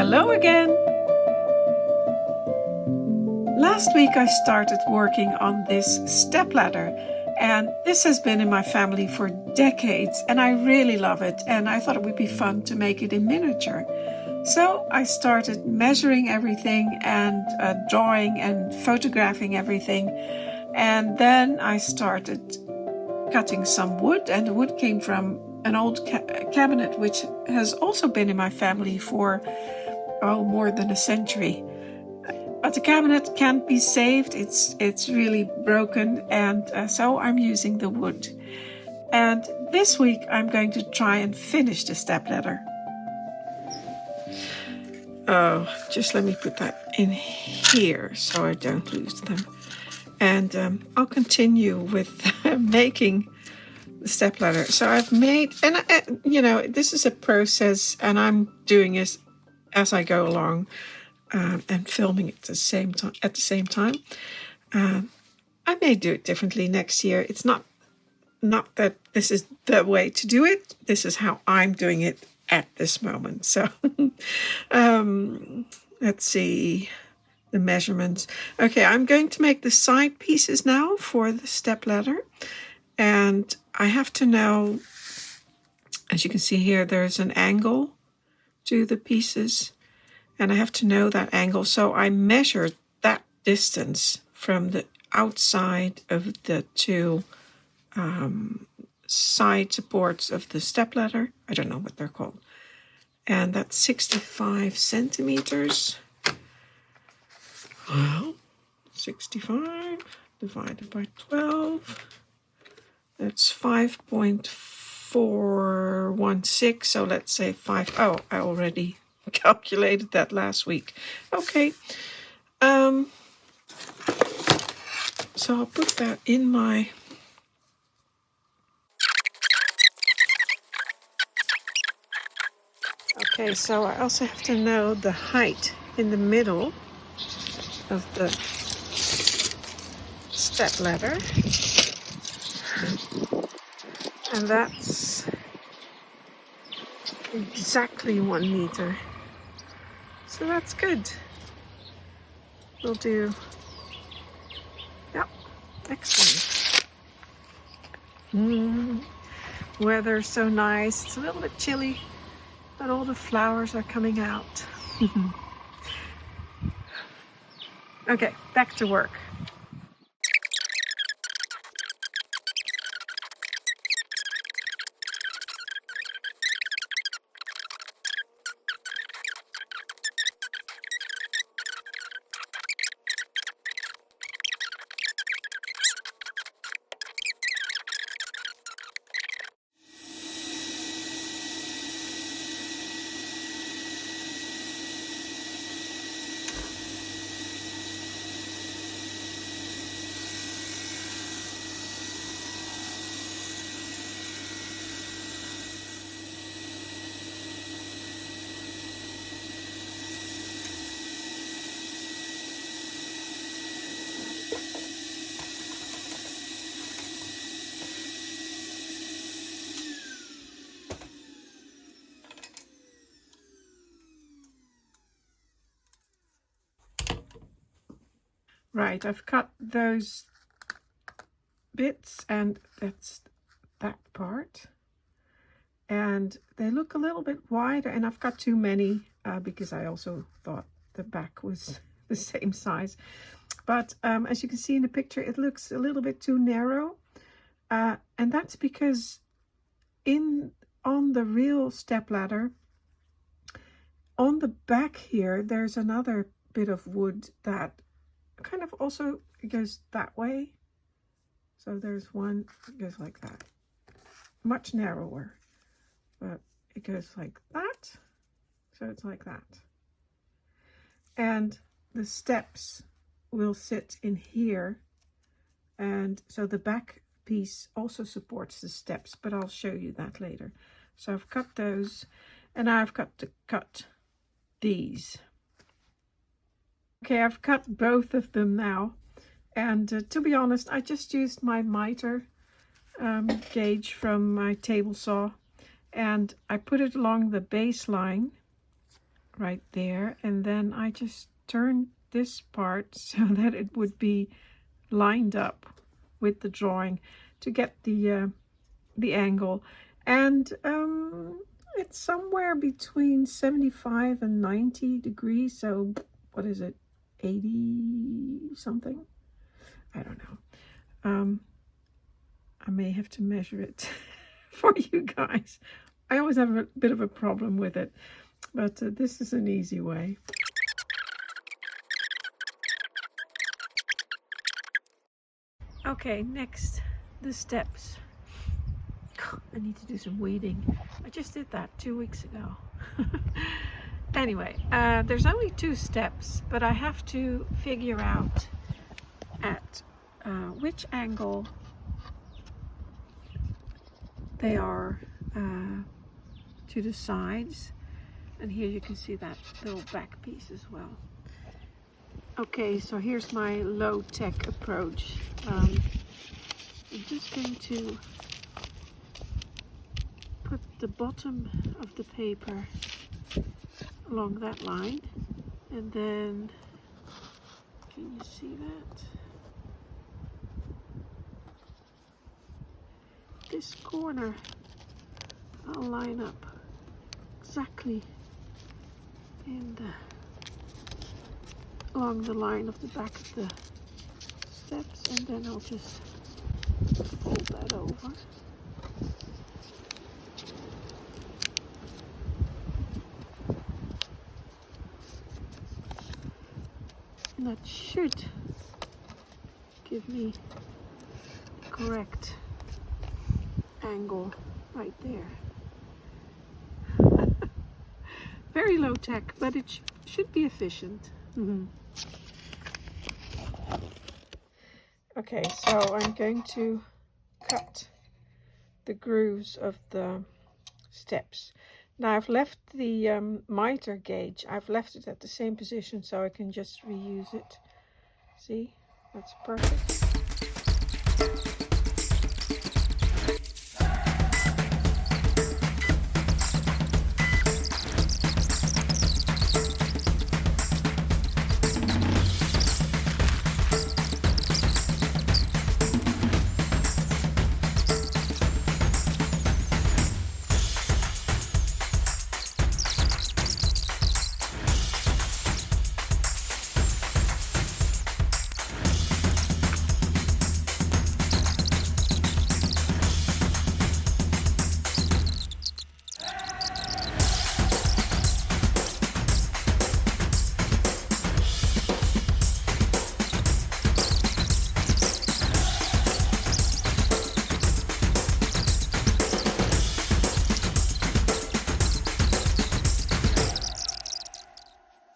Hello again! Last week I started working on this stepladder, and this has been in my family for decades and I really love it, and I thought it would be fun to make it in miniature. So I started measuring everything and drawing and photographing everything, and then I started cutting some wood, and the wood came from an old cabinet which has also been in my family for more than a century. But the cabinet can't be saved, it's really broken, and so I'm using the wood. And this week I'm going to try and finish the stepladder. Oh, just let me put that in here so I don't lose them. And I'll continue with making the stepladder. So I've made, and this is a process, and I'm doing it as I go along and filming it at the same time. I may do it differently next year. It's not that this is the way to do it. This is how I'm doing it at this moment. So let's see the measurements. Okay, I'm going to make the side pieces now for the stepladder, and I have to know, as you can see here, there's an angle to the pieces, and I have to know that angle. So I measured that distance from the outside of the two side supports of the stepladder. I don't know what they're called. And that's 65 centimeters. Well, 65 divided by 12. That's 5.416. So let's say 5. Oh, I already calculated that last week. Okay. So I'll put that in my... Okay, so I also have to know the height in the middle of the stepladder. And that's exactly 1 meter. So that's good. We'll do... Yep, excellent. Weather's so nice. It's a little bit chilly, but all the flowers are coming out. Okay, back to work. Right, I've cut those bits, and that's that part. And they look a little bit wider, and I've got too many because I also thought the back was the same size. But as you can see in the picture, it looks a little bit too narrow. And that's because on the real stepladder, on the back here, there's another bit of wood that kind of also goes that way. So there's one that goes like that, much narrower, but it goes like that. So it's like that. And the steps will sit in here. And so the back piece also supports the steps, but I'll show you that later. So I've cut those, and I've got to cut these. Okay, I've cut both of them now, and to be honest, I just used my miter gauge from my table saw, and I put it along the baseline right there, and then I just turned this part so that it would be lined up with the drawing to get the angle. And it's somewhere between 75 and 90 degrees, so what is it, 80 something? I don't know. I may have to measure it for you guys. I always have a bit of a problem with it, but this is an easy way. Okay, next, the steps. I need to do some weeding. I just did that 2 weeks ago. Anyway, there's only 2 steps, but I have to figure out at which angle they are to the sides. And here you can see that little back piece as well. Okay, so here's my low-tech approach. I'm just going to put the bottom of the paper along that line, and then, can you see that? This corner I'll line up exactly in along the line of the back of the steps, and then I'll just fold that over. And that should give me the correct angle right there. Very low tech, but it should be efficient. Okay, so I'm going to cut the grooves of the steps. Now I've left the miter gauge, I've left it at the same position so I can just reuse it. See, that's perfect.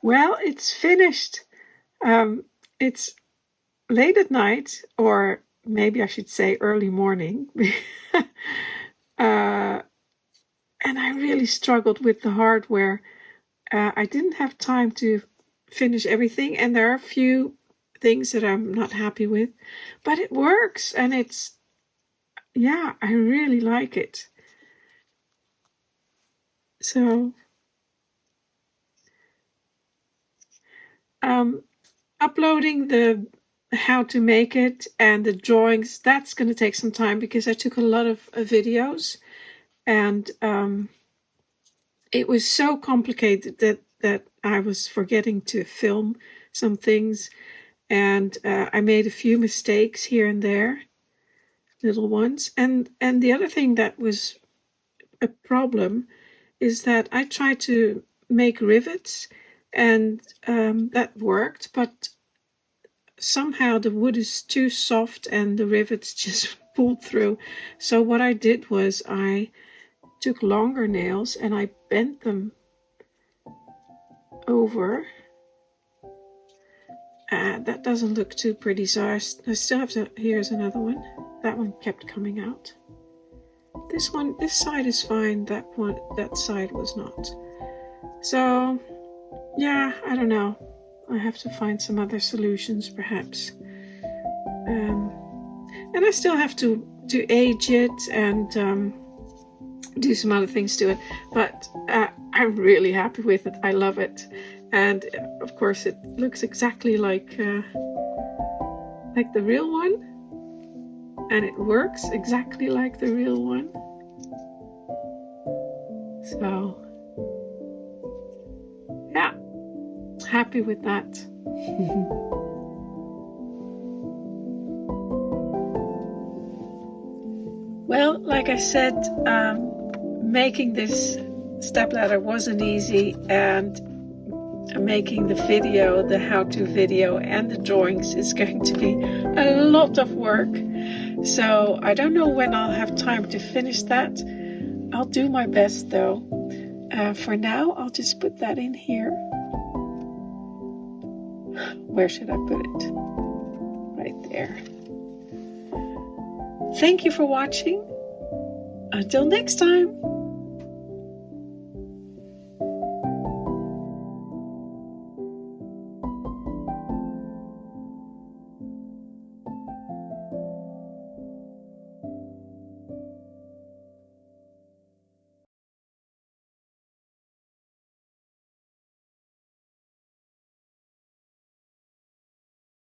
Well, it's finished. It's late at night, or maybe I should say early morning. And I really struggled with the hardware. I didn't have time to finish everything, and there are a few things that I'm not happy with, but it works, and yeah, I really like it. So uploading the how to make it and the drawings, that's going to take some time because I took a lot of videos, and it was so complicated that I was forgetting to film some things, and I made a few mistakes here and there, little ones. And the other thing that was a problem is that I tried to make rivets, and that worked, but somehow the wood is too soft and the rivets just pulled through. So what I did was I took longer nails and I bent them over. That doesn't look too pretty, so I still have to. Here's another one. That one kept coming out. This side is fine. That side was not. So yeah, I don't know. I have to find some other solutions perhaps. And I still have to age it and do some other things to it. But I'm really happy with it. I love it. And of course it looks exactly like the real one. And it works exactly like the real one. So, yeah, happy with that. Well, like I said, making this stepladder wasn't easy, and making the video, the how-to video and the drawings is going to be a lot of work. So I don't know when I'll have time to finish that. I'll do my best though. For now, I'll just put that in here. Where should I put it? Right there. Thank you for watching. Until next time.